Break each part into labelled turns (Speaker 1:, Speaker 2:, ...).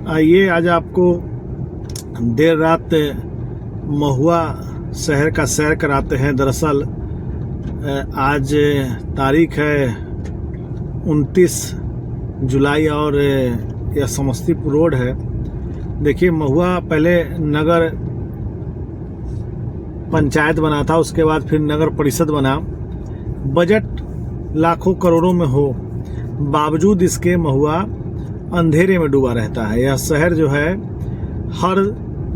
Speaker 1: आइए आज आपको देर रात महुआ शहर का सैर कराते हैं। दरअसल आज तारीख है 29 जुलाई और यह समस्तीपुर रोड है। देखिए, महुआ पहले नगर पंचायत बना था, उसके बाद फिर नगर परिषद बना। बजट लाखों करोड़ों में हो, बावजूद इसके महुआ अंधेरे में डूबा रहता है। यह शहर जो है हर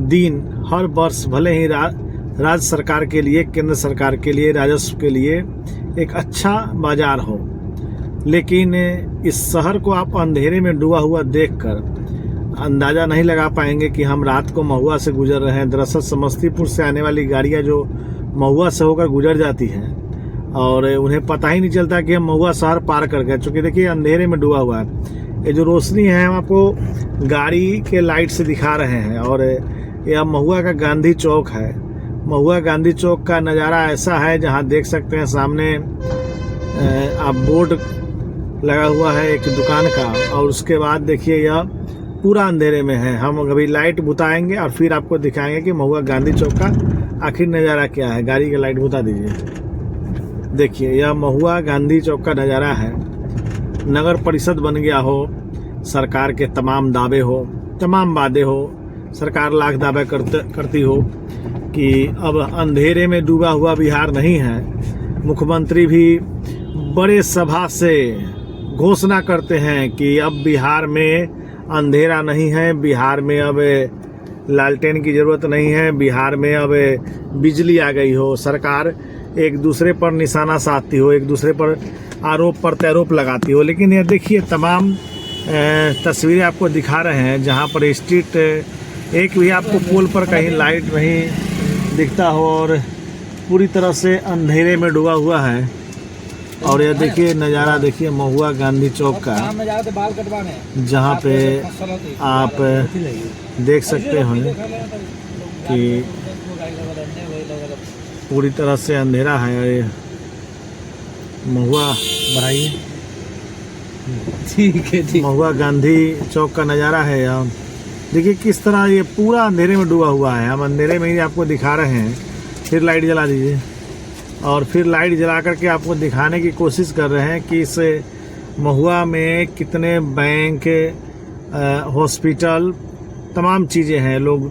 Speaker 1: दिन हर वर्ष भले ही राज्य सरकार के लिए, केंद्र सरकार के लिए, राजस्व के लिए एक अच्छा बाजार हो, लेकिन इस शहर को आप अंधेरे में डूबा हुआ देखकर अंदाज़ा नहीं लगा पाएंगे कि हम रात को महुआ से गुजर रहे हैं। दरअसल समस्तीपुर से आने वाली गाड़ियां जो महुआ से होकर गुजर जाती हैं और उन्हें पता ही नहीं चलता कि हम महुआ शहर पार कर गए, चूँकि देखिए अंधेरे में डूबा हुआ है। ये जो रोशनी है हम आपको गाड़ी के लाइट से दिखा रहे हैं और यह महुआ का गांधी चौक है। महुआ गांधी चौक का नज़ारा ऐसा है जहां देख सकते हैं सामने आप बोर्ड लगा हुआ है एक दुकान का, और उसके बाद देखिए यह पूरा अंधेरे में है। हम अभी लाइट बुताएंगे और फिर आपको दिखाएंगे कि महुआ गांधी चौक का आखिर नज़ारा क्या है। गाड़ी का लाइट बुता दीजिए। देखिए, यह महुआ गांधी चौक का नज़ारा है। नगर परिषद बन गया हो, सरकार के तमाम दावे हो, तमाम वादे हो, सरकार लाख दावे करती हो कि अब अंधेरे में डूबा हुआ बिहार नहीं है। मुख्यमंत्री भी बड़े सभा से घोषणा करते हैं कि अब बिहार में अंधेरा नहीं है, बिहार में अब लालटेन की ज़रूरत नहीं है, बिहार में अब बिजली आ गई हो। सरकार एक दूसरे पर निशाना साधती हो, एक दूसरे पर आरोप प्रत्यारोप लगाती हो। लेकिन ये देखिए, तमाम तस्वीरें आपको दिखा रहे हैं जहां पर स्ट्रीट एक भी आपको पोल पर कहीं लाइट नहीं दिखता हो और पूरी तरह से अंधेरे में डूबा हुआ है। और यह देखिए नज़ारा, देखिए महुआ गांधी चौक का, जहां पे आप देख सकते हैं कि पूरी तरह से अंधेरा है। महुआ बढ़ाइए, ठीक है। महुआ गांधी चौक का नज़ारा है यार। देखिए किस तरह ये पूरा अंधेरे में डूबा हुआ है। हम अंधेरे में ही आपको दिखा रहे हैं। फिर लाइट जला दीजिए, और फिर लाइट जला करके आपको दिखाने की कोशिश कर रहे हैं कि इस महुआ में कितने बैंक, हॉस्पिटल, तमाम चीज़ें हैं। लोग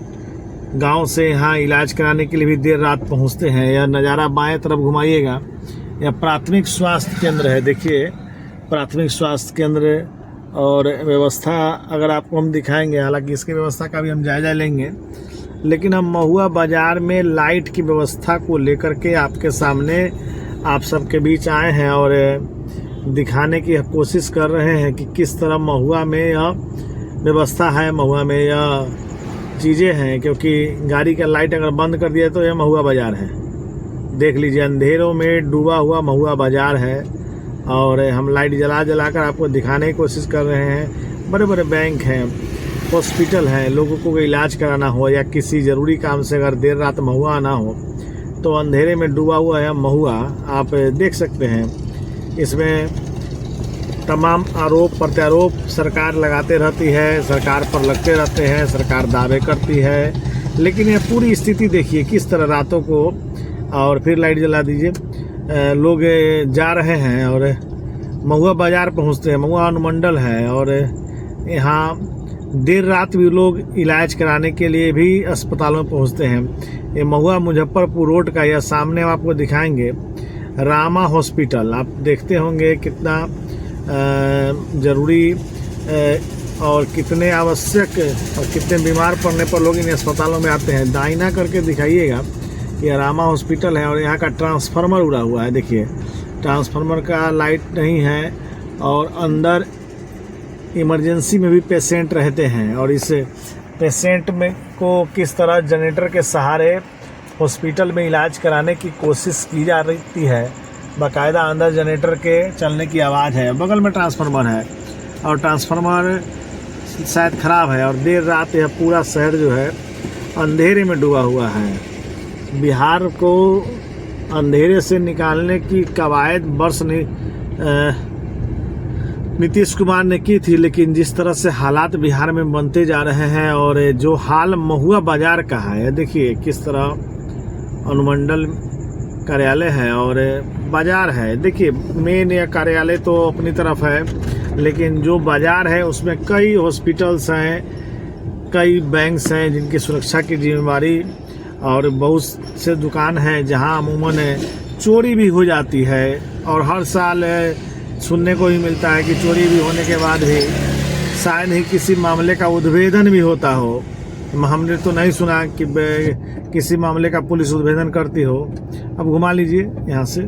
Speaker 1: गांव से यहाँ इलाज कराने के लिए भी देर रात पहुँचते हैं। यह नज़ारा बाएं तरफ घुमाइएगा, यह प्राथमिक स्वास्थ्य केंद्र है। देखिए प्राथमिक स्वास्थ्य केंद्र और व्यवस्था अगर आपको हम दिखाएंगे, हालांकि इसकी व्यवस्था का भी हम जायजा लेंगे, लेकिन हम महुआ बाज़ार में लाइट की व्यवस्था को लेकर के आपके सामने आप सबके बीच आए हैं और दिखाने की कोशिश कर रहे हैं कि किस तरह महुआ में यह व्यवस्था है, महुआ में यह चीज़ें हैं। क्योंकि गाड़ी का लाइट अगर बंद कर दिया तो यह महुआ बाज़ार है। देख लीजिए, अंधेरों में डूबा हुआ महुआ बाज़ार है और हम लाइट जला कर आपको दिखाने की कोशिश कर रहे हैं। बड़े बड़े बैंक हैं, हॉस्पिटल हैं, लोगों को इलाज कराना हो या किसी ज़रूरी काम से अगर देर रात महुआ आना हो तो अंधेरे में डूबा हुआ है महुआ, आप देख सकते हैं। इसमें तमाम आरोप प्रत्यारोप सरकार लगाते रहती है, सरकार पर लगते रहते हैं, सरकार दावे करती है, लेकिन यह पूरी स्थिति देखिए किस तरह रातों को। और फिर लाइट जला दीजिए। लोग जा रहे हैं और महुआ बाज़ार पहुंचते हैं। महुआ अनुमंडल है और यहाँ देर रात भी लोग इलाज कराने के लिए भी अस्पतालों में पहुंचते हैं। ये महुआ मुजफ्फरपुर रोड का, यह सामने हम आपको दिखाएंगे रामा हॉस्पिटल। आप देखते होंगे कितना ज़रूरी और कितने आवश्यक और कितने बीमार पड़ने पर लोग इन अस्पतालों में आते हैं। दाइना करके दिखाइएगा, यह रामा हॉस्पिटल है और यहाँ का ट्रांसफार्मर उड़ा हुआ है। देखिए ट्रांसफार्मर का लाइट नहीं है और अंदर इमरजेंसी में भी पेशेंट रहते हैं और इस पेशेंट में को किस तरह जनरेटर के सहारे हॉस्पिटल में इलाज कराने की कोशिश की जा रही है। बाकायदा अंदर जनरेटर के चलने की आवाज़ है, बगल में ट्रांसफार्मर है और ट्रांसफार्मर शायद ख़राब है और देर रात यह पूरा शहर जो है अंधेरे में डूबा हुआ है। बिहार को अंधेरे से निकालने की कवायद वर्ष नीतीश कुमार ने की थी, लेकिन जिस तरह से हालात बिहार में बनते जा रहे हैं और जो हाल महुआ बाजार का है, देखिए किस तरह अनुमंडल कार्यालय है और बाजार है। देखिए मेन या कार्यालय तो अपनी तरफ है, लेकिन जो बाजार है उसमें कई हॉस्पिटल्स हैं, कई बैंक्स हैं जिनकी सुरक्षा की जिम्मेवारी, और बहुत से दुकान हैं जहां अमूमन चोरी भी हो जाती है। और हर साल सुनने को ही मिलता है कि चोरी भी होने के बाद भी शायद ही किसी मामले का उद्भेदन भी होता हो। हमने तो नहीं सुना कि किसी मामले का पुलिस उद्भेदन करती हो। अब घुमा लीजिए यहाँ से।